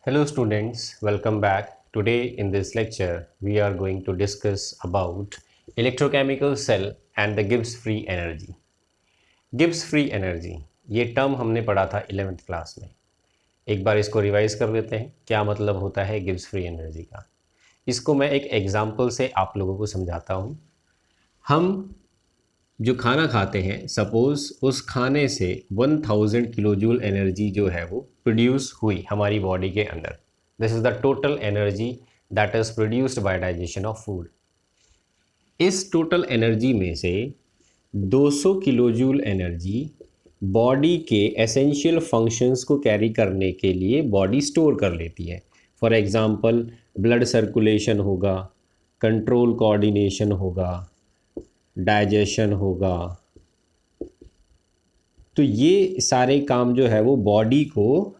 Hello students, welcome back. Today in this lecture we are going to discuss about electrochemical cell and the Gibbs free energy. Gibbs free energy ये term हमने पढ़ा था 11th class में. एक बार इसको revise कर लेते हैं. क्या मतलब होता है गिब्स फ्री एनर्जी का. इसको मैं एक एग्जाम्पल से आप लोगों को समझाता हूँ. हम जो खाना खाते हैं, सपोज उस खाने से 1000 किलो जूल एनर्जी जो है वो प्रोड्यूस हुई हमारी बॉडी के अंदर. This is the total energy that is produced by digestion of food. इस टोटल एनर्जी में से 200 किलो जूल एनर्जी बॉडी के एसेंशियल फंक्शंस को कैरी करने के लिए बॉडी स्टोर कर लेती है. फॉर एग्जांपल ब्लड सर्कुलेशन होगा, कंट्रोल कोऑर्डिनेशन होगा, डाइजेशन होगा. तो ये सारे काम जो है वो बॉडी को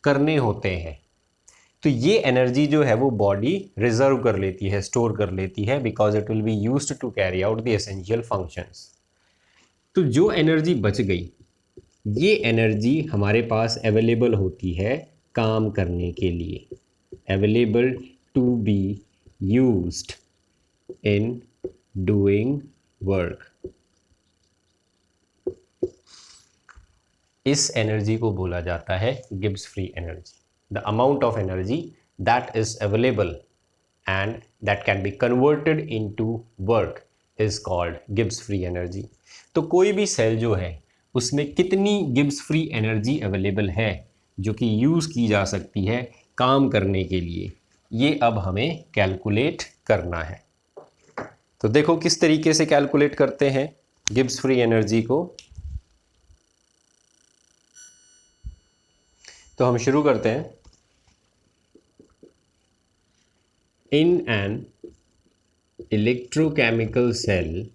करने होते हैं. तो ये एनर्जी जो है वो बॉडी रिजर्व कर लेती है, स्टोर कर लेती है, because it will be used to carry out the essential functions. तो जो एनर्जी बच गई, ये एनर्जी हमारे पास अवेलेबल होती है काम करने के लिए, available to be used in doing work. इस एनर्जी को बोला जाता है Gibbs free energy. The amount of energy that is available and that can be converted into work is called Gibbs free energy. तो कोई भी सेल जो है उसमें कितनी गिब्स फ्री एनर्जी अवेलेबल है जो कि यूज़ की जा सकती है काम करने के लिए, ये अब हमें कैलकुलेट करना है. तो देखो किस तरीके से कैलकुलेट करते हैं गिब्स फ्री एनर्जी को. तो हम शुरू करते हैं. In an electrochemical cell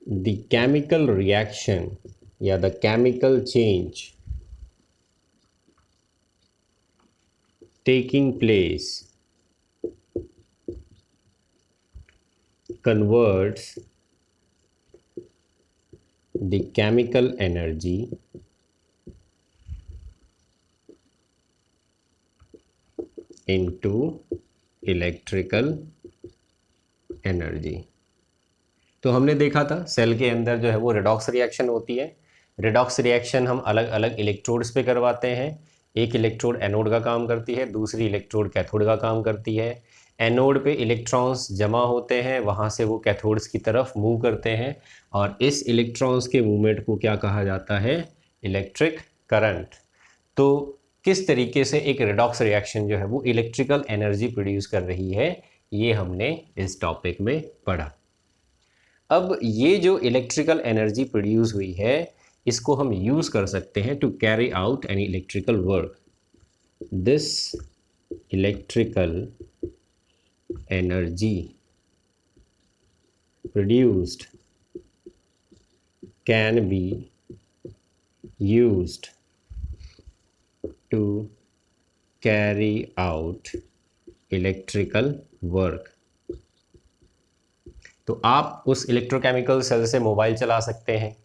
the chemical reaction या the chemical change taking place converts the chemical energy into electrical energy. तो हमने देखा था सेल के अंदर जो है वो रेडॉक्स रिएक्शन होती है. रेडॉक्स रिएक्शन हम अलग अलग इलेक्ट्रोड्स पे करवाते हैं. एक इलेक्ट्रोड एनोड का काम करती है, दूसरी इलेक्ट्रोड कैथोड का काम करती है. एनोड पे इलेक्ट्रॉन्स जमा होते हैं, वहाँ से वो कैथोड्स की तरफ मूव करते हैं, और इस इलेक्ट्रॉन्स के मूवमेंट को क्या कहा जाता है? Electric current. तो किस तरीके से एक रेडॉक्स रिएक्शन जो है वो इलेक्ट्रिकल एनर्जी प्रोड्यूस कर रही है, ये हमने इस टॉपिक में पढ़ा. अब ये जो इलेक्ट्रिकल एनर्जी प्रोड्यूस हुई है, इसको हम यूज़ कर सकते हैं to carry out any electrical work. This electrical energy produced can be used to carry out electrical work. तो आप उस इलेक्ट्रोकेमिकल सेल से मोबाइल चला सकते हैं,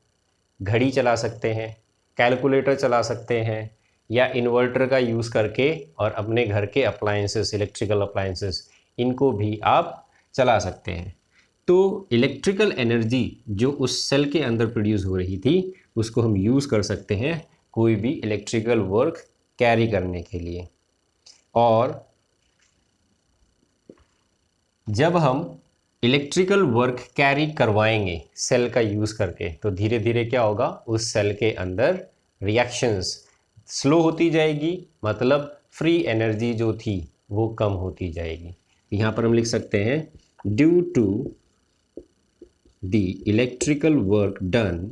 घड़ी चला सकते हैं, कैलकुलेटर चला सकते हैं, या इन्वर्टर का यूज़ करके और अपने घर के अप्लायंसेस, इलेक्ट्रिकल अप्लायंसेस, इनको भी आप चला सकते हैं. तो इलेक्ट्रिकल एनर्जी जो उस सेल के अंदर प्रोड्यूस हो रही थी, उसको हम यूज़ कर सकते हैं कोई भी इलेक्ट्रिकल वर्क कैरी करने के लिए. और जब हम इलेक्ट्रिकल वर्क कैरी करवाएंगे सेल का यूज़ करके, तो धीरे धीरे क्या होगा, उस सेल के अंदर रिएक्शंस स्लो होती जाएगी, मतलब फ्री एनर्जी जो थी वो कम होती जाएगी. यहाँ पर हम लिख सकते हैं due to the electrical work done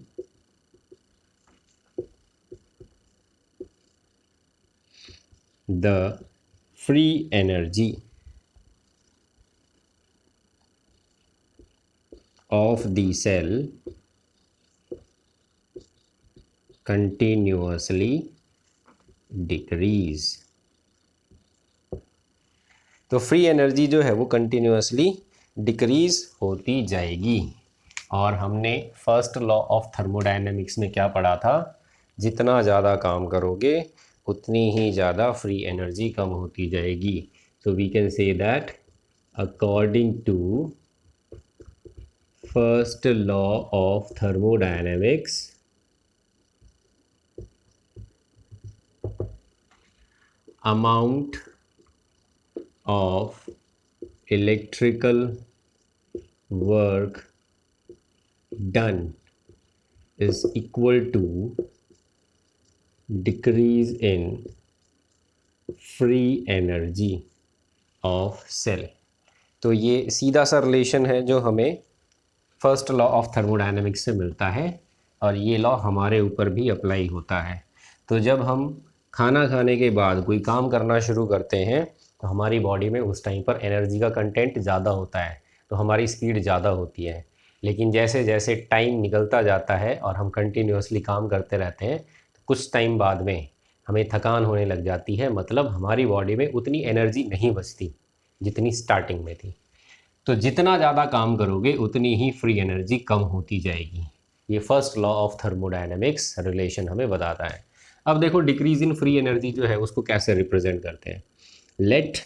the free energy of the cell continuously decrease. तो फ्री एनर्जी जो है वो कंटिन्यूसली डिक्रीज होती जाएगी. और हमने फर्स्ट लॉ ऑफ थर्मोडायनेमिक्स में क्या पढ़ा था, जितना ज़्यादा काम करोगे उतनी ही ज़्यादा फ्री एनर्जी कम होती जाएगी. So we can say that according to first law of thermodynamics, amount of electrical work done is equal to decrease in free energy of cell. तो ये सीधा सा रिलेशन है जो हमें फर्स्ट लॉ ऑफ थर्मोडायनेमिक्स से मिलता है और ये लॉ हमारे ऊपर भी अप्लाई होता है. तो जब हम खाना खाने के बाद कोई काम करना शुरू करते हैं तो हमारी बॉडी में उस टाइम पर एनर्जी का कंटेंट ज़्यादा होता है, तो हमारी स्पीड ज़्यादा होती है. लेकिन जैसे जैसे टाइम निकलता जाता है और हम कंटिन्यूसली काम करते रहते हैं तो कुछ टाइम बाद में हमें थकान होने लग जाती है, मतलब हमारी बॉडी में उतनी एनर्जी नहीं बचती जितनी स्टार्टिंग में थी. तो जितना ज़्यादा काम करोगे उतनी ही फ्री एनर्जी कम होती जाएगी. ये first law of thermodynamics relation हमें बताता है. अब देखो डिक्रीज इन फ्री एनर्जी जो है उसको कैसे रिप्रेजेंट करते हैं. Let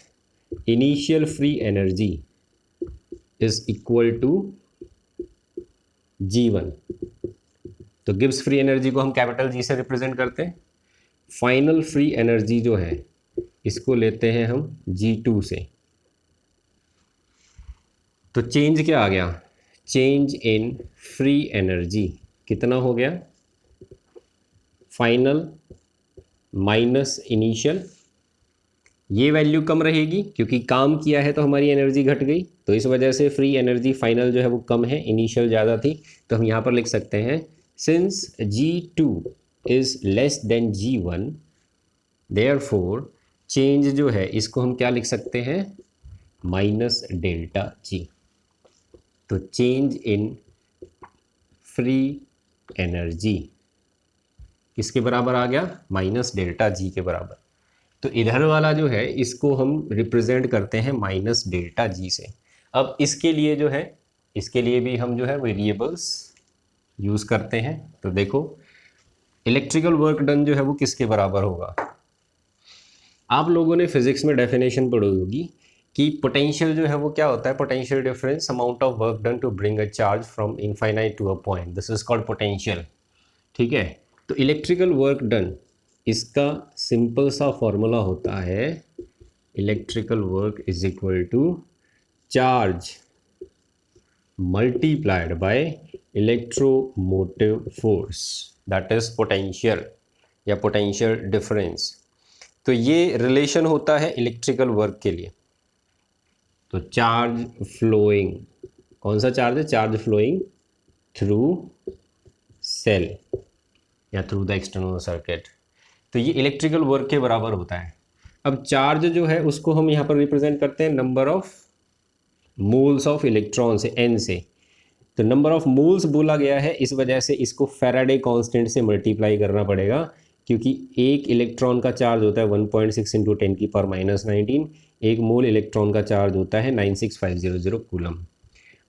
initial free energy is equal to G1. तो गिब्स फ्री एनर्जी को हम कैपिटल जी से रिप्रेजेंट करते हैं. फाइनल फ्री एनर्जी जो है इसको लेते हैं हम G2 से. तो चेंज क्या आ गया, चेंज इन फ्री एनर्जी कितना हो गया, फाइनल माइनस इनिशियल. ये वैल्यू कम रहेगी क्योंकि काम किया है तो हमारी एनर्जी घट गई, तो इस वजह से फ्री एनर्जी फाइनल जो है वो कम है, इनिशियल ज़्यादा थी. तो हम यहाँ पर लिख सकते हैं since G2 is less than G1 therefore change जो है इसको हम क्या लिख सकते हैं, माइनस डेल्टा जी. तो चेंज इन फ्री एनर्जी किसके बराबर आ गया, माइनस डेल्टा जी के बराबर. तो इधर वाला जो है इसको हम रिप्रेजेंट करते हैं माइनस डेल्टा जी से. अब इसके लिए जो है, इसके लिए भी हम जो है वेरिएबल्स यूज़ करते हैं. तो देखो इलेक्ट्रिकल वर्क डन जो है वो किसके बराबर होगा. आप लोगों ने फिजिक्स में डेफिनेशन पढ़ी होगी कि पोटेंशियल जो है वो क्या होता है, potential difference amount of work done to bring a charge from infinite to a point, this is called potential. ठीक है. तो इलेक्ट्रिकल वर्क डन इसका सिंपल सा फॉर्मूला होता है electrical work is equal to charge multiplied by electromotive force, that is potential या potential difference. तो ये रिलेशन होता है इलेक्ट्रिकल वर्क के लिए. तो चार्ज फ्लोइंग, कौन सा चार्ज है, चार्ज फ्लोइंग थ्रू सेल या थ्रू द एक्सटर्नल सर्किट. तो ये इलेक्ट्रिकल वर्क के बराबर होता है. अब चार्ज जो है उसको हम यहाँ पर रिप्रेजेंट करते हैं number of moles of electron से, n से. तो नंबर ऑफ मोल्स बोला गया है, इस वजह से इसको फैराडे कांस्टेंट से मल्टीप्लाई करना पड़ेगा, क्योंकि एक इलेक्ट्रॉन का चार्ज होता है 1.6 इंटू 10⁻⁹. एक मोल इलेक्ट्रॉन का चार्ज होता है 96500 कूलम.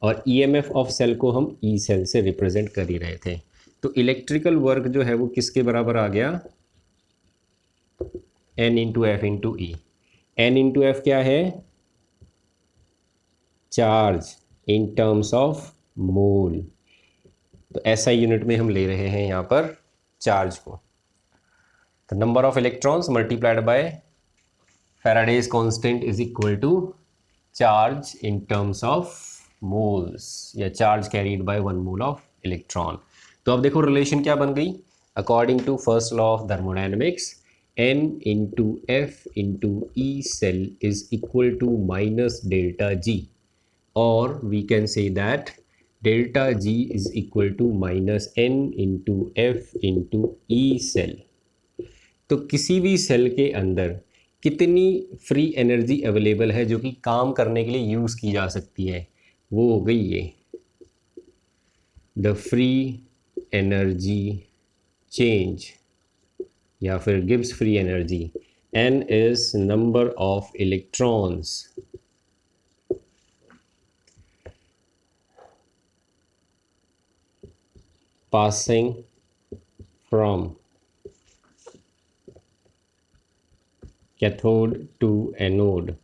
और ईएमएफ ऑफ सेल को हम ई सेल से रिप्रेजेंट कर ही रहे थे. तो इलेक्ट्रिकल वर्क जो है वो किसके बराबर आ गया, N इंटू एफ इंटू ई. N इंटू एफ क्या है, charge in terms of mole. तो ऐसा यूनिट में हम ले रहे हैं यहाँ पर चार्ज को. तो number of electrons multiplied by Faraday's constant is equal to charge in terms of moles या charge carried by 1 mole of electron. तो अब देखो रिलेशन क्या बन गई, according to first law of thermodynamics N into F into E cell is equal to minus delta G, और we can say that delta G is equal to minus N into F into E cell. तो किसी भी cell के अंदर कितनी free energy available है जो कि काम करने के लिए यूज़ की जा सकती है, वो हो गई ये द फ्री एनर्जी चेंज या फिर Gibbs free energy. N is number of electrons passing from cathode to anode.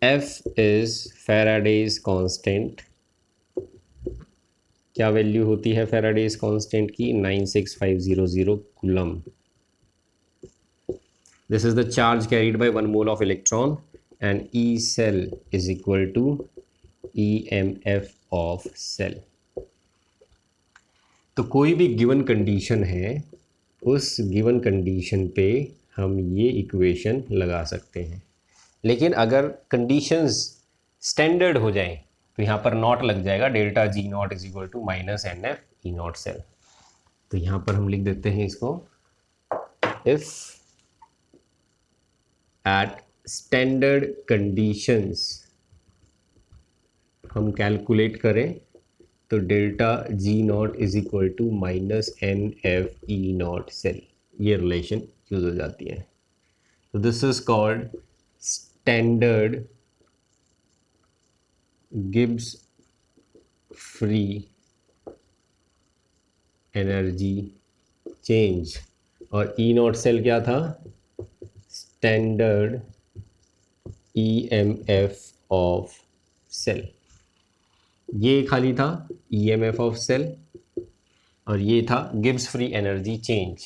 F is Faraday's constant. क्या वैल्यू होती है Faraday's constant की? 96500 coulomb. This is the charge carried by 1 mole of electron and E cell is equal to EMF of cell. तो कोई भी given condition है, उस given condition पे हम ये इक्वेशन लगा सकते हैं. लेकिन अगर कंडीशंस स्टैंडर्ड हो जाएं तो यहाँ पर नॉट लग जाएगा. Delta G naught is equal to minus N F E not cell. तो यहाँ पर हम लिख देते हैं इसको, इफ एट स्टैंडर्ड कंडीशंस हम कैलकुलेट करें तो delta G naught is equal to minus N F E not cell. ये रिलेशन यूज हो जाती है. तो this is called standard Gibbs free energy change. और ई नॉट सेल क्या था? Standard EMF of cell. ये खाली था ईएमएफ ऑफ सेल और ये था गिब्स फ्री एनर्जी चेंज.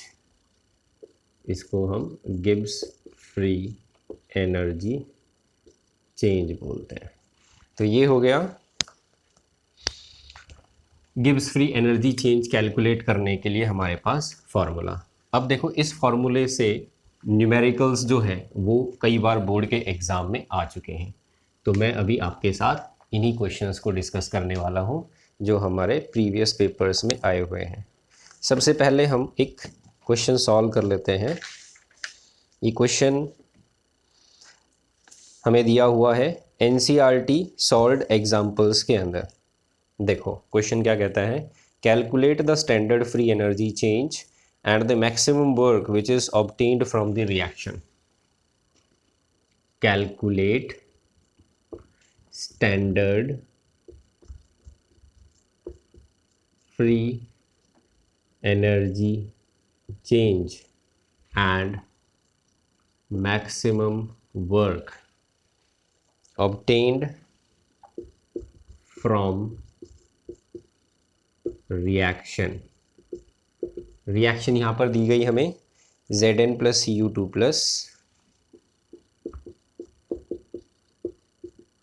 इसको हम गिब्स फ्री एनर्जी चेंज बोलते हैं. तो ये हो गया Gibbs free energy change calculate करने के लिए हमारे पास फॉर्मूला. अब देखो इस फॉर्मूले से न्यूमेरिकल्स जो है वो कई बार बोर्ड के एग्ज़ाम में आ चुके हैं. तो मैं अभी आपके साथ इन्हीं क्वेश्चंस को डिस्कस करने वाला हूँ जो हमारे प्रीवियस पेपर्स में आए हुए हैं. सबसे पहले हम एक क्वेश्चन सॉल्व कर लेते हैं. ये क्वेश्चन हमें दिया हुआ है NCERT सॉल्व्ड एग्जाम्पल्स के अंदर. देखो क्वेश्चन क्या कहता है, calculate the standard free energy change and the maximum work which is obtained from the reaction. Calculate standard free energy change and maximum work obtained from reaction. Reaction यहाँ पर दी गई हमें Zn plus Cu2 plus,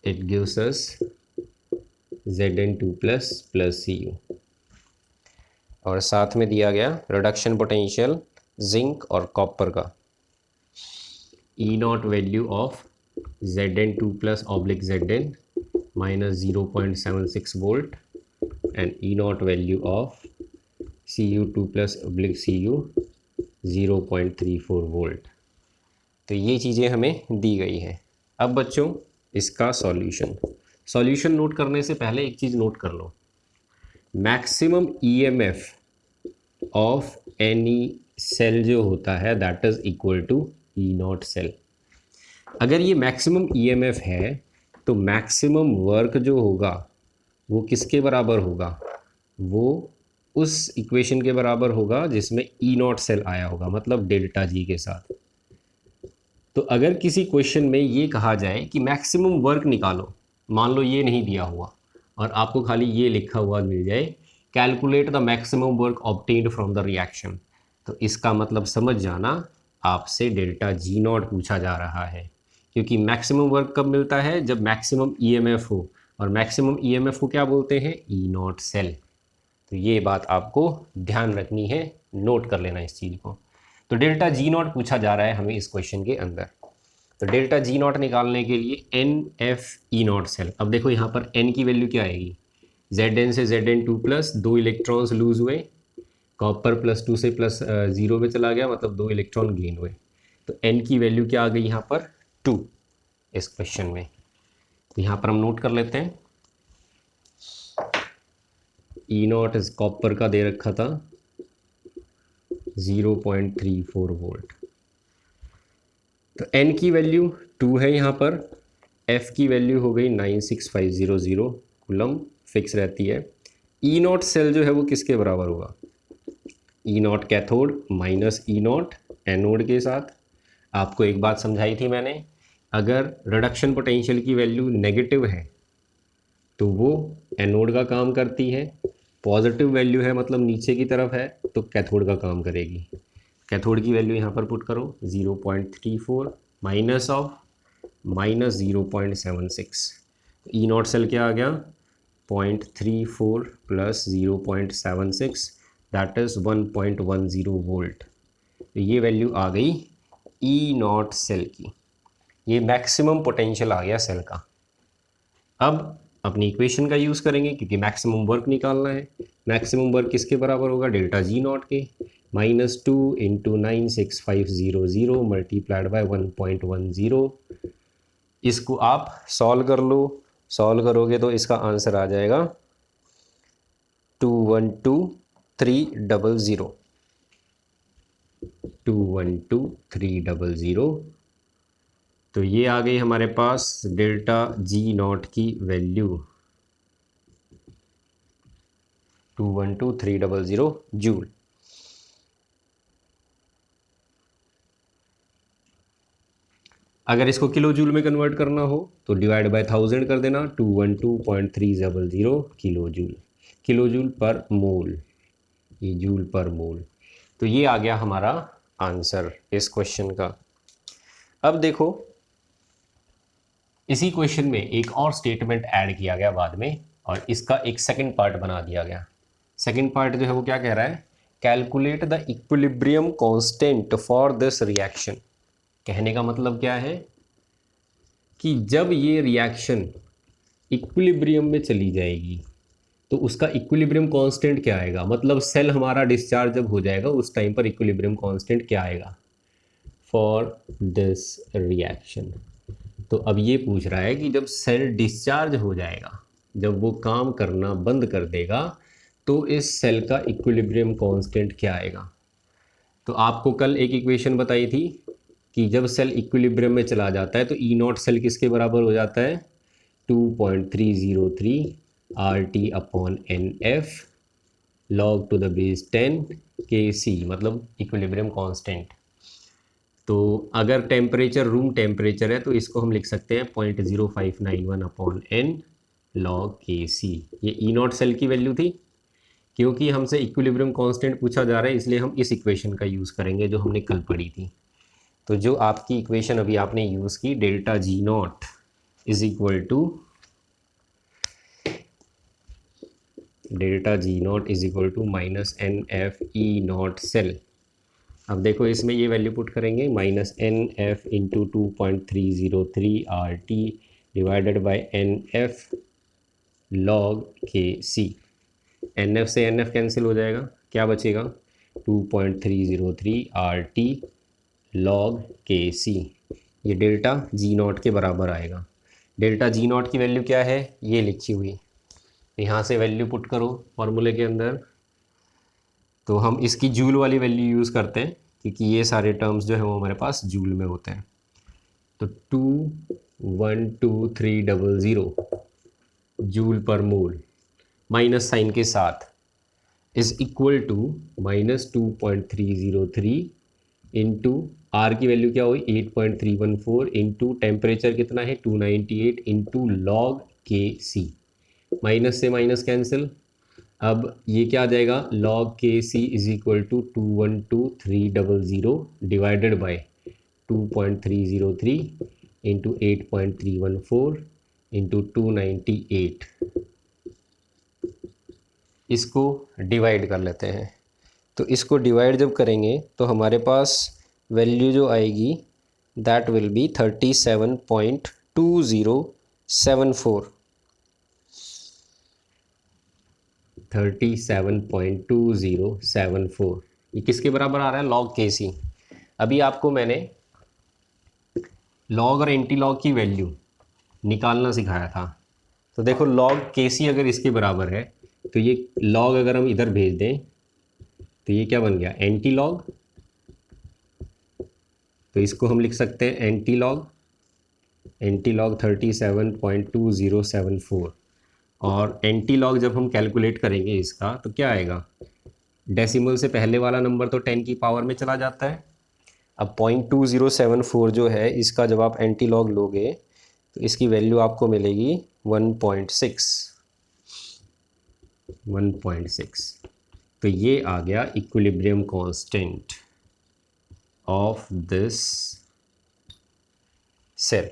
it gives us Zn2 plus plus Cu. और साथ में दिया गया reduction potential zinc और कॉपर का. E not value of Zn2 plus oblique Zn minus 0.76 volt and E naught value of Cu2 plus oblique Cu 0.34 volt. तो ये चीज़ें हमें दी गई हैं. अब बच्चों इसका सॉल्यूशन नोट करने से पहले एक चीज़ नोट कर लो, maximum EMF of any cell जो होता है that is equal to E not cell. अगर ये मैक्सिमम ईएमएफ है तो मैक्सिमम वर्क जो होगा वो किसके बराबर होगा? वो उस इक्वेशन के बराबर होगा जिसमें ई नॉट सेल आया होगा, मतलब डेल्टा जी के साथ. तो अगर किसी क्वेश्चन में ये कहा जाए कि मैक्सिमम वर्क निकालो, मान लो ये नहीं दिया हुआ और आपको खाली ये लिखा हुआ मिल जाए calculate the maximum work obtained from the reaction, तो इसका मतलब समझ जाना आपसे डेल्टा जी नॉट पूछा जा रहा है. क्योंकि मैक्सिमम वर्क कब मिलता है? जब मैक्सिमम ईएमएफ हो, और मैक्सिमम ईएमएफ को क्या बोलते हैं? ई नॉट सेल. तो ये बात आपको ध्यान रखनी है, नोट कर लेना इस चीज़ को. तो डेल्टा जी नॉट पूछा जा रहा है हमें इस क्वेश्चन के अंदर. तो डेल्टा जी नॉट निकालने के लिए N F E not cell. अब देखो यहाँ पर एन की वैल्यू क्या आएगी? Zn से Zn2 प्लस 2 इलेक्ट्रॉन्स लूज हुए, कॉपर +2 से +0 पे चला गया, मतलब 2 इलेक्ट्रॉन गेन हुए. तो एन की वैल्यू क्या आ गई यहाँ पर? 2 इस क्वेश्चन में. तो यहाँ पर हम नोट कर लेते हैं. ई नॉट इस कॉपर का दे रखा था 0.34 वोल्ट. तो एन की वैल्यू 2 है यहाँ पर, एफ की वैल्यू हो गई 96500 कूलम फिक्स रहती है, ई नॉट सेल जो है वो किसके बराबर होगा, E nought cathode minus E nought anode के साथ। आपको एक बात समझाई थी मैंने, अगर रिडक्शन पोटेंशियल की वैल्यू नेगेटिव है तो वो एनोड का काम करती है, पॉजिटिव वैल्यू है मतलब नीचे की तरफ है तो कैथोड का काम करेगी। कैथोड की वैल्यू यहाँ पर पुट करो 0.34 minus of minus 0.76, E not cell क्या आ गया 0.34 प्लस 0.76 दैट इज़ 1.10 वोल्ट। तो ये वैल्यू आ गई ई नॉट सेल की, ये मैक्सिमम पोटेंशियल आ गया सेल का। अब अपनी इक्वेशन का यूज़ करेंगे क्योंकि मैक्सिमम वर्क निकालना है। मैक्सिमम वर्क किसके बराबर होगा, डेल्टा जी नॉट के, -2 इंटू 96500 मल्टीप्लाइड बाय 1.10। इसको आप सॉल्व कर लो, सॉल्व करोगे तो इसका आंसर आ जाएगा 212300, 212300। तो ये आ गई हमारे पास डेल्टा जी नॉट की वैल्यू 212300 जूल। अगर इसको किलो जूल में कन्वर्ट करना हो तो डिवाइड बाय 1000 कर देना, 212.300 kilo joule, kilo joule per मोल, ये जूल पर मोल। तो ये आ गया हमारा आंसर इस क्वेश्चन का। अब देखो इसी क्वेश्चन में एक और स्टेटमेंट ऐड किया गया बाद में और इसका एक सेकंड पार्ट बना दिया गया। सेकंड पार्ट जो है वो क्या कह रहा है, calculate the equilibrium constant for this reaction. कहने का मतलब क्या है कि जब ये रिएक्शन इक्विलिब्रियम में चली जाएगी तो उसका इक्विलिब्रियम कांस्टेंट क्या आएगा, मतलब सेल हमारा डिस्चार्ज जब हो जाएगा उस टाइम पर इक्विलिब्रियम कांस्टेंट क्या आएगा फॉर दिस रिएक्शन। तो अब ये पूछ रहा है कि जब सेल डिस्चार्ज हो जाएगा, जब वो काम करना बंद कर देगा तो इस सेल का इक्विलिब्रियम कांस्टेंट क्या आएगा। तो आपको कल एक इक्वेशन बताई थी कि जब सेल इक्विलिब्रियम में चला जाता है तो ई नॉट सेल किसके बराबर हो जाता है, 2.303 R T upon N F log to the base 10 K सी, मतलब इक्विलिब्रियम कांस्टेंट। तो अगर टेम्परेचर रूम टेम्परेचर है तो इसको हम लिख सकते हैं 0.0591 अपॉन एन लॉग के सी। ये ई नॉट सेल की वैल्यू थी। क्योंकि हमसे इक्विलिब्रियम कांस्टेंट पूछा जा रहा है इसलिए हम इस इक्वेशन का यूज़ करेंगे जो हमने कल पढ़ी थी। तो जो आपकी इक्वेशन अभी आपने यूज़ की, delta G naught is equal to minus N F E not cell. अब देखो इसमें ये वैल्यू पुट करेंगे minus N F into 2.303 R T divided by N F log K C. N F से N F cancel हो जाएगा, क्या बचेगा 2.303 आर टी लॉग के सी। ये डेल्टा जी नॉट के बराबर आएगा। डेल्टा जी नॉट की वैल्यू क्या है ये लिखी हुई, यहाँ से वैल्यू पुट करो फॉर्मूले के अंदर। तो हम इसकी जूल वाली वैल्यू यूज़ करते हैं क्योंकि ये सारे टर्म्स जो है वो हमारे पास जूल में होते हैं। तो 212300 joule per mole minus sign के साथ is equal to -2.303 into R की वैल्यू क्या हुई 8.314 इंटू टेम्परेचर कितना है 298 into log K C. Minus से माइनस कैंसिल, अब ये क्या आ जाएगा log K C is equal to 212300 divided by 2.303 into 8.314 into 298। इसको डिवाइड कर लेते हैं। तो इसको डिवाइड जब करेंगे तो हमारे पास वैल्यू जो आएगी दैट विल बी 37.2074, 37.2074। ये किसके बराबर आ रहा है लॉग के सी। अभी आपको मैंने लॉग और एंटी लॉग की वैल्यू निकालना सिखाया था। तो देखो लॉग के सी अगर इसके बराबर है तो ये लॉग अगर हम इधर भेज दें तो ये क्या बन गया एंटी लॉग। तो इसको हम लिख सकते हैं एंटी लॉग 37.2074 और एंटी लॉग जब हम कैलकुलेट करेंगे इसका तो क्या आएगा, डेसिमल से पहले वाला नंबर तो 10 की पावर में चला जाता है। अब 0.2074 जो है इसका जब आप एंटी लॉग लोगे तो इसकी वैल्यू आपको मिलेगी 1.6। तो ये आ गया equilibrium constant of this cell.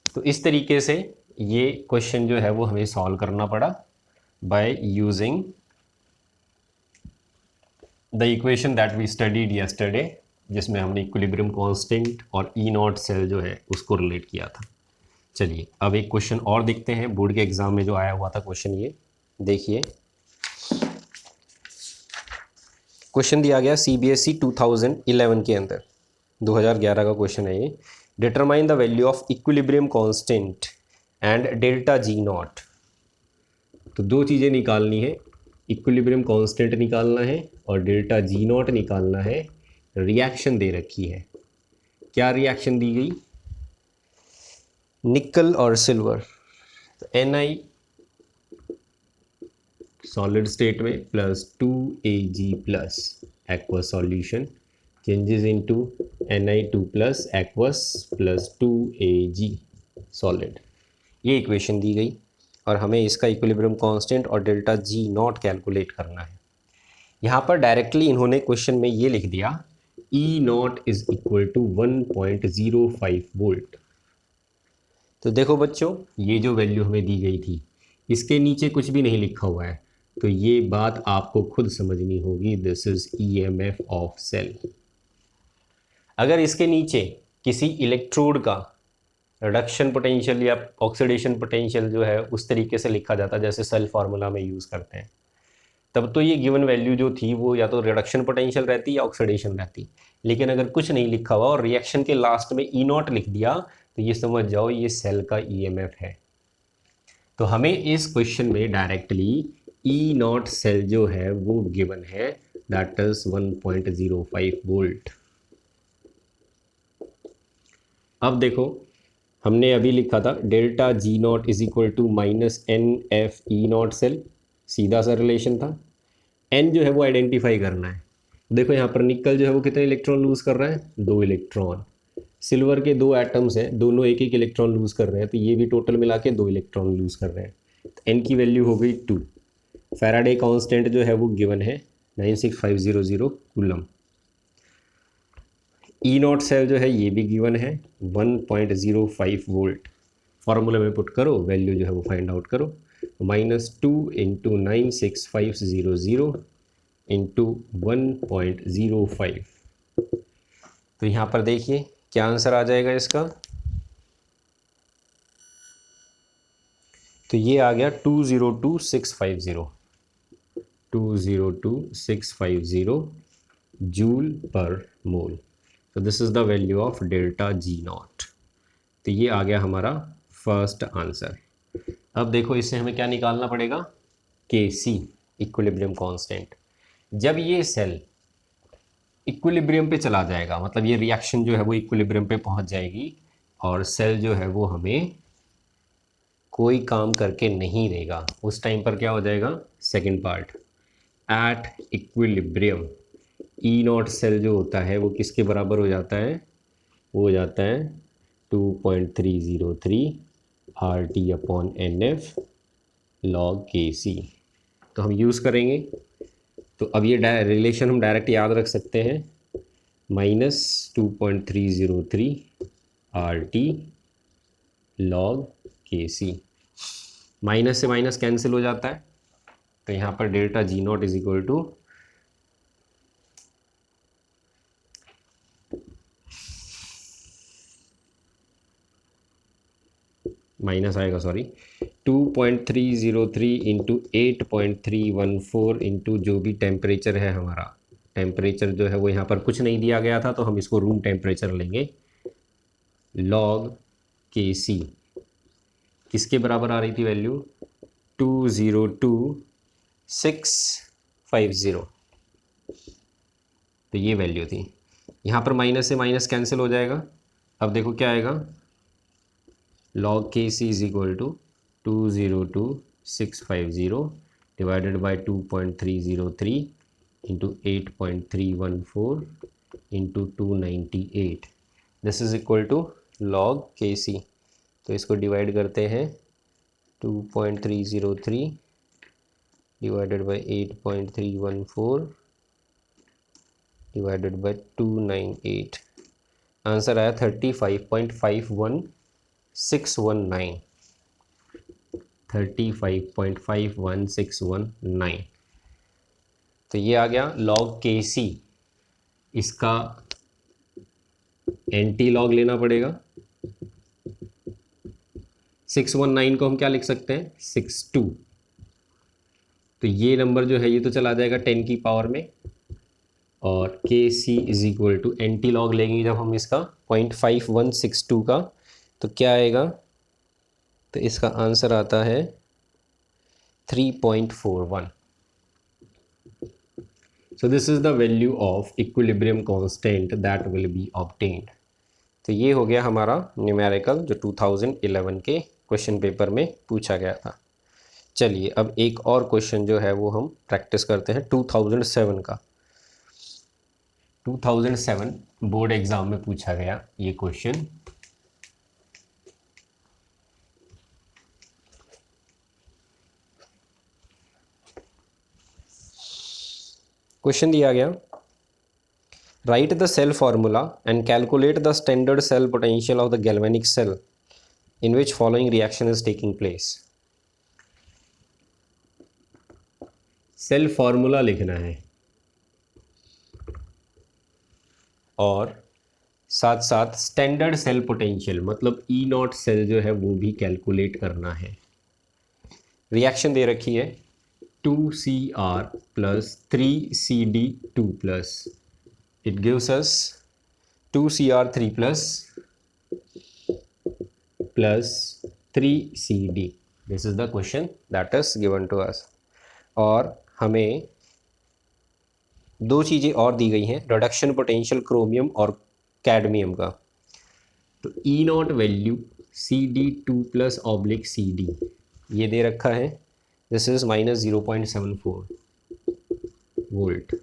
तो इस तरीके से ये क्वेश्चन जो है वो हमें सॉल्व करना पड़ा by using the equation that we studied yesterday, जिसमें हमने इक्विलिब्रियम कांस्टेंट और ई नॉट सेल जो है उसको रिलेट किया था। चलिए अब एक क्वेश्चन और देखते हैं, बोर्ड के एग्जाम में जो आया हुआ था क्वेश्चन। ये देखिए, क्वेश्चन दिया गया CBSE 2011 के अंदर, 2011 का क्वेश्चन है ये। Determine the value of equilibrium constant and delta G not. तो दो चीज़ें निकालनी है, इक्विलिब्रियम कांस्टेंट निकालना है और डेल्टा जी नॉट निकालना है। रिएक्शन दे रखी है, क्या रिएक्शन दी गई, निकल और सिल्वर। तो Na सॉलिड स्टेट में plus 2Ag plus aqueous solution changes into Na2 plus aqueous plus 2Ag solid. ये इक्वेशन दी गई और हमें इसका इक्विलिब्रियम कांस्टेंट और डेल्टा जी नॉट कैलकुलेट करना है। यहाँ पर डायरेक्टली इन्होंने क्वेश्चन में ये लिख दिया E naught is equal to 1.05 volt. तो देखो बच्चों, ये जो वैल्यू हमें दी गई थी इसके नीचे कुछ भी नहीं लिखा हुआ है, तो ये बात आपको खुद समझनी होगी। This is EMF of cell. अगर इसके नीचे किसी इलेक्ट्रोड का रिडक्शन पोटेंशियल या ऑक्सीडेशन पोटेंशियल जो है उस तरीके से लिखा जाता, जैसे सेल फार्मूला में यूज़ करते हैं, तब तो ये गिवन वैल्यू जो थी वो या तो रिडक्शन पोटेंशियल रहती या ऑक्सीडेशन रहती। लेकिन अगर कुछ नहीं लिखा हुआ और रिएक्शन के लास्ट में E नॉट लिख दिया तो ये समझ जाओ ये सेल का EMF है। तो हमें इस क्वेश्चन में डायरेक्टली E नॉट सेल जो है वो गिवन है, दैट इज 1.05 वोल्ट। अब देखो, हमने अभी लिखा था delta G naught is equal to minus NF E not cell, सीधा सा रिलेशन था। N जो है वो आइडेंटिफाई करना है। देखो यहाँ पर निकल जो है वो कितने इलेक्ट्रॉन लूज कर रहा है, 2 इलेक्ट्रॉन। सिल्वर के 2 एटम्स हैं, दोनों एक एक इलेक्ट्रॉन लूज कर रहे हैं, तो ये भी टोटल मिला के 2 इलेक्ट्रॉन लूज कर रहे हैं। तो N की वैल्यू हो गई 2। फैराडे कांस्टेंट जो है वो गिवन है 96500 कूलम। E नॉट सेल जो है ये भी गिवन है 1.05 वोल्ट। फॉर्मूला में पुट करो, वैल्यू जो है वो फाइंड आउट करो। -2 इंटू 96500 इंटू 1.05। तो यहाँ पर देखिए क्या आंसर आ जाएगा इसका, तो ये आ गया 202,650 जूल पर मोल। तो this is the value of delta G not. तो ये आ गया हमारा फर्स्ट आंसर। अब देखो इससे हमें क्या निकालना पड़ेगा, Kc इक्विलिब्रियम कांस्टेंट। जब ये सेल इक्विलिब्रियम पे चला जाएगा, मतलब ये रिएक्शन जो है वो इक्विलिब्रियम पे पहुंच जाएगी और सेल जो है वो हमें कोई काम करके नहीं देगा, उस टाइम पर क्या हो जाएगा, second part, at equilibrium E not cell जो होता है वो किसके बराबर हो जाता है, वो हो जाता है 2.303 RT/NF log Kc। तो हम यूज़ करेंगे, तो अब ये रिलेशन हम डायरेक्ट याद रख सकते हैं, -2.303 RT log Kc। माइनस से माइनस कैंसिल हो जाता है, तो यहाँ पर delta G naught is equal to minus आएगा, सॉरी, 2.303 इंटू 8.314 इंटू जो भी टेम्परेचर है हमारा, टेम्परेचर जो है वो यहाँ पर कुछ नहीं दिया गया था तो हम इसको रूम टेम्परेचर लेंगे, log Kc किसके बराबर आ रही थी वैल्यू, 202,650। तो ये वैल्यू थी। यहाँ पर माइनस से माइनस कैंसिल हो जाएगा। अब देखो क्या आएगा, log Kc is equal to 202,650 650 divided by 2.303 into 8.314 into 298. This is equal to log KC. तो इसको डिवाइड करते हैं 2.303 divided by 8.314 divided by 298. Answer आया 35.51619. 35.51619. तो ये आ गया log KC. इसका एंटी लॉग लेना पड़ेगा. 619 को हम क्या लिख सकते हैं 62. तो ये नंबर जो है ये तो चला जाएगा 10 की पावर में, और KC is equal to antilog लेंगे जब हम इसका 0.5162 का, तो क्या आएगा, तो इसका आंसर आता है 3.41. So this is the value of equilibrium constant that will be obtained. तो ये हो गया हमारा न्यूमेरिकल जो 2011 के क्वेश्चन पेपर में पूछा गया था. चलिए अब एक और क्वेश्चन जो है वो हम प्रैक्टिस करते हैं 2007 का. 2007 बोर्ड एग्जाम में पूछा गया ये क्वेश्चन. क्वेश्चन दिया गया, write the cell formula and calculate the standard cell potential of the galvanic cell in which following reaction is taking place. Cell formula लिखना है और साथ साथ स्टैंडर्ड सेल पोटेंशियल मतलब ई नॉट सेल जो है वो भी कैलकुलेट करना है. रिएक्शन दे रखी है 2Cr plus 3CD2 plus. It gives us 2Cr3 plus 3CD. This is the question that is given to us. और हमें दो चीज़ें और दी गई हैं, रिडक्शन पोटेंशियल क्रोमियम और कैडमियम का. तो E nought value CD2 plus oblique CD ये दे रखा है. This is -0.74 volt.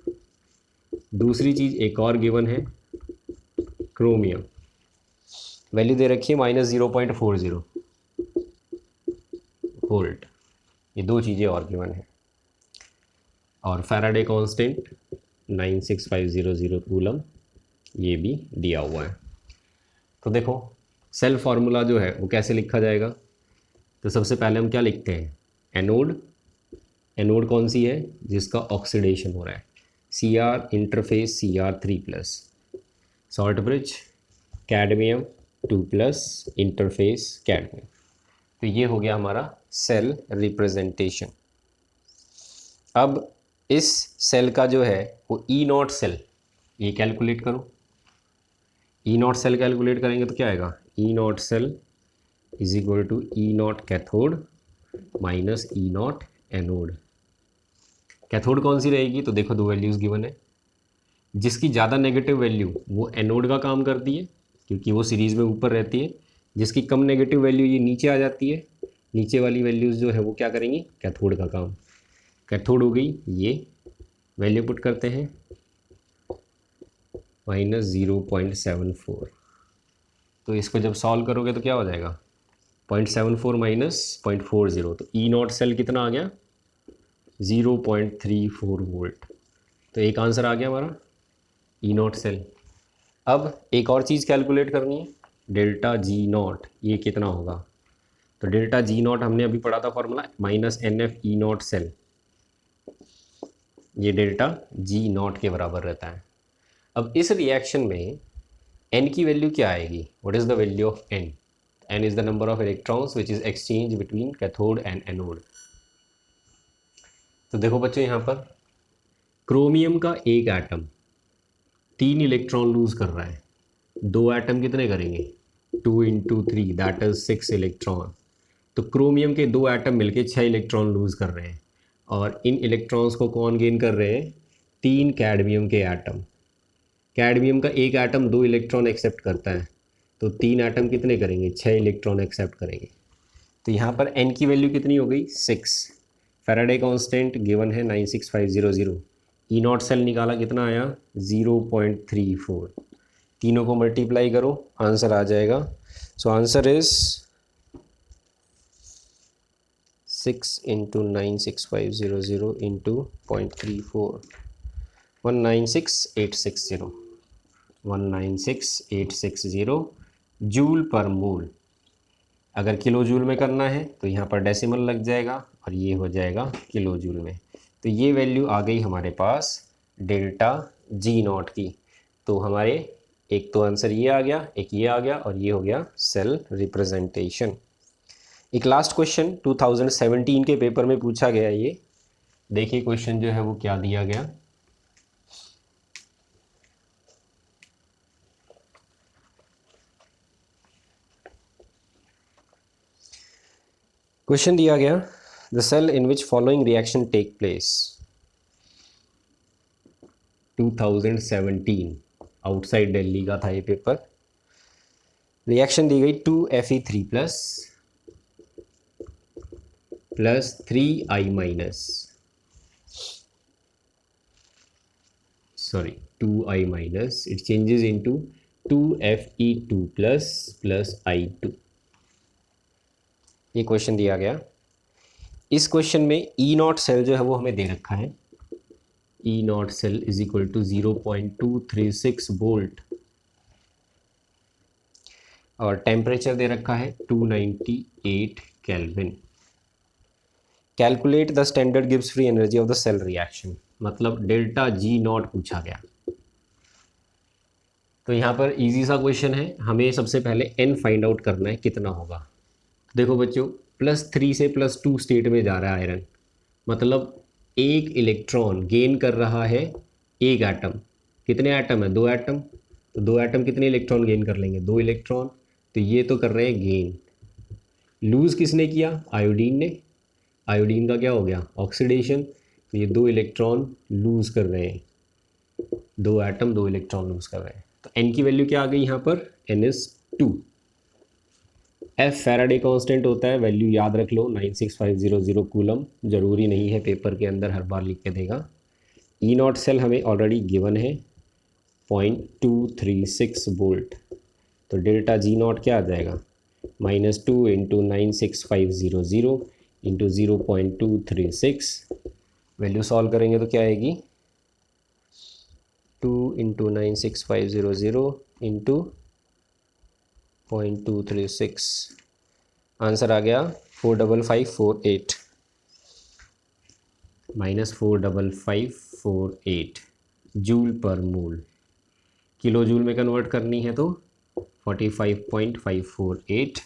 दूसरी चीज़ एक और गिवन है, क्रोमियम वैल्यू दे रखी है -0.40 वोल्ट. ये दो चीज़ें और गिवन है. और फैराडे कांस्टेंट 96500 कूलम ये भी दिया हुआ है. तो देखो सेल फार्मूला जो है वो कैसे लिखा जाएगा. तो सबसे पहले हम क्या लिखते हैं, एनोड. एनोड कौन सी है, जिसका ऑक्सीडेशन हो रहा है, Cr interface Cr3 plus. Salt bridge cadmium 2 plus interface cadmium. तो ये हो गया हमारा सेल रिप्रेजेंटेशन. अब इस सेल का जो है वो ई नॉट सेल ये कैलकुलेट करो. ई नॉट सेल कैलकुलेट करेंगे तो क्या आएगा, E not cell is equal to E nought cathode minus E nought anode. Cathode कौन सी रहेगी, तो देखो दो वैल्यूज़ गिवन है. जिसकी ज़्यादा नेगेटिव वैल्यू वो एनोड का काम करती है क्योंकि वो सीरीज़ में ऊपर रहती है. जिसकी कम नेगेटिव वैल्यू ये नीचे आ जाती है. नीचे वाली वैल्यूज़ जो है वो क्या करेंगी, कैथोड का काम. कैथोड हो गई, ये वैल्यू पुट करते हैं -0.74. तो इसको जब सॉल्व करोगे तो क्या हो जाएगा 0.74 माइनस 0.40. तो ई नॉट सेल कितना आ गया 0.34 वोल्ट. तो एक आंसर आ गया हमारा ई नॉट सेल. अब एक और चीज़ कैलकुलेट करनी है, डेल्टा जी नॉट ये कितना होगा. तो डेल्टा जी नॉट हमने अभी पढ़ा था formula -NF E not cell. ये डेल्टा जी नॉट के बराबर रहता है. अब इस रिएक्शन में n की वैल्यू क्या आएगी, what is the value of n. n is the number of electrons which is exchange between cathode and anode. तो देखो बच्चों यहाँ पर क्रोमियम का एक एटम 3 इलेक्ट्रॉन लूज कर रहा है. दो एटम कितने करेंगे 2 × 3 दैट इज 6 इलेक्ट्रॉन. तो क्रोमियम के दो एटम मिलके 6 इलेक्ट्रॉन लूज कर रहे हैं. और इन इलेक्ट्रॉन्स को कौन गेन कर रहे हैं, 3 कैडमियम के एटम. कैडमियम का एक एटम 2 इलेक्ट्रॉन एक्सेप्ट करता है. तो 3 एटम कितने करेंगे 6 इलेक्ट्रॉन एक्सेप्ट करेंगे. तो यहाँ पर n की वैल्यू कितनी हो गई 6। फैराडे कांस्टेंट गिवन है 96500। ई नॉट सेल निकाला कितना आया 0.34। तीनों को मल्टीप्लाई करो आंसर आ जाएगा। So answer is 6 into 96500 into 0.34 196860 196860 joule per mole. अगर किलो जूल में करना है तो यहाँ पर डेसिमल लग जाएगा और ये हो जाएगा किलो जूल में। तो ये वैल्यू आ गई हमारे पास डेल्टा जी नॉट की। तो हमारे एक तो आंसर ये आ गया, एक ये आ गया और ये हो गया सेल रिप्रेजेंटेशन। एक लास्ट क्वेश्चन 2017 के पेपर में पूछा गया। ये देखिए क्वेश्चन जो है वो क्या दिया गया। क्वेश्चन दिया गया the cell in which following reaction take place. 2017 outside Delhi का था ये पेपर। रिएक्शन दी गई 2Fe3 plus 3I minus 2I minus it changes into 2Fe2 plus I2। ये क्वेश्चन दिया गया। इस क्वेश्चन में ई नॉट सेल जो है वो हमें दे रखा है। E not cell is equal to 0.236 volt और टेम्परेचर दे रखा है 298 kelvin. Calculate the standard Gibbs free energy of the cell reaction, मतलब डेल्टा जी नॉट पूछा गया। तो यहाँ पर इजी सा क्वेश्चन है। हमें सबसे पहले n फाइंड आउट करना है कितना होगा। देखो बच्चों +3 से +2 स्टेट में जा रहा है आयरन, मतलब एक इलेक्ट्रॉन गेन कर रहा है एक एटम। कितने एटम है 2 एटम, तो 2 एटम कितने इलेक्ट्रॉन गेन कर लेंगे 2 इलेक्ट्रॉन। तो ये तो कर रहे हैं गेन। लूज़ किसने किया आयोडीन ने। आयोडीन का क्या हो गया ऑक्सीडेशन। तो ये 2 इलेक्ट्रॉन लूज़ कर रहे हैं, 2 एटम 2 इलेक्ट्रॉन लूज़ कर रहे हैं। तो n की वैल्यू क्या आ गई यहाँ पर n is 2। F Faraday constant होता है, वैल्यू याद रख लो 96500 कूलम। ज़रूरी नहीं है पेपर के अंदर हर बार लिख के देगा। ई नॉट सेल हमें ऑलरेडी गिवन है 0.236 वोल्ट। तो डेल्टा जी नॉट क्या आ जाएगा -2 इंटू 96500 इंटू 0.236। वैल्यू सॉल्व करेंगे तो क्या आएगी 2 इंटू 96500 इंटू 0.236। आंसर आ गया 45548 -45548 जूल पर मोल। किलो जूल में कन्वर्ट करनी है तो 45.548।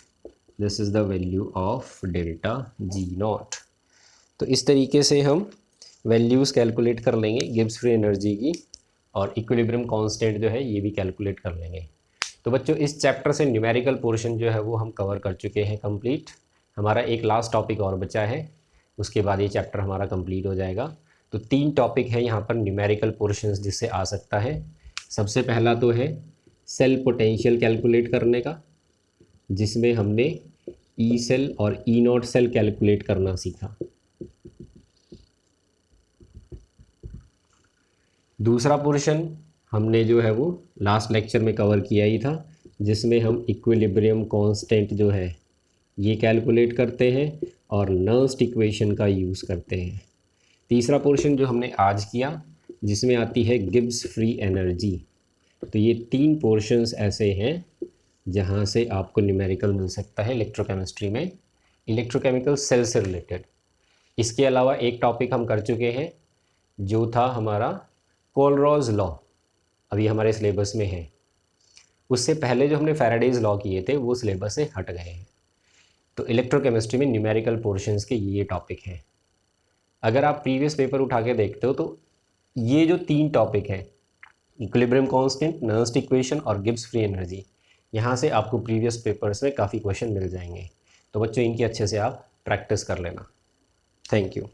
This is the value of delta G not. तो इस तरीके से हम वैल्यूज़ कैलकुलेट कर लेंगे गिब्स फ्री एनर्जी की, और इक्विलिब्रियम कांस्टेंट जो है ये भी कैलकुलेट कर लेंगे। तो बच्चों इस चैप्टर से न्यूमेरिकल पोर्शन जो है वो हम कवर कर चुके हैं कंप्लीट। हमारा एक लास्ट टॉपिक और बचा है, उसके बाद ये चैप्टर हमारा कंप्लीट हो जाएगा। तो 3 टॉपिक है यहाँ पर न्यूमेरिकल पोर्शंस जिससे आ सकता है। सबसे पहला तो है सेल पोटेंशियल कैलकुलेट करने का, जिसमें हमने ई सेल और ई नॉट सेल कैलकुलेट करना सीखा। दूसरा पोर्शन हमने जो है वो लास्ट लेक्चर में कवर किया ही था, जिसमें हम इक्विलिब्रियम कांस्टेंट जो है ये कैलकुलेट करते हैं और नर्स्ट इक्वेशन का यूज़ करते हैं। तीसरा पोर्शन जो हमने आज किया जिसमें आती है गिब्स फ्री एनर्जी। तो ये 3 पोर्शंस ऐसे हैं जहाँ से आपको न्यूमेरिकल मिल सकता है इलेक्ट्रोकेमिस्ट्री में, इलेक्ट्रोकेमिकल सेल से रिलेटेड। इसके अलावा एक टॉपिक हम कर चुके हैं जो था हमारा कोलरॉज लॉ, अभी हमारे सिलेबस में है। उससे पहले जो हमने फैराडेज लॉ किए थे वो सिलेबस से हट गए हैं। तो इलेक्ट्रोकेमिस्ट्री में न्यूमेरिकल पोर्शंस के ये टॉपिक हैं। अगर आप प्रीवियस पेपर उठा के देखते हो तो ये जो 3 टॉपिक हैं इक्विलिब्रियम कांस्टेंट, नर्स्ट इक्वेशन और गिब्स फ्री एनर्जी, यहाँ से आपको प्रीवियस पेपर्स में काफ़ी क्वेश्चन मिल जाएंगे। तो बच्चों इनकी अच्छे से आप प्रैक्टिस कर लेना। Thank you.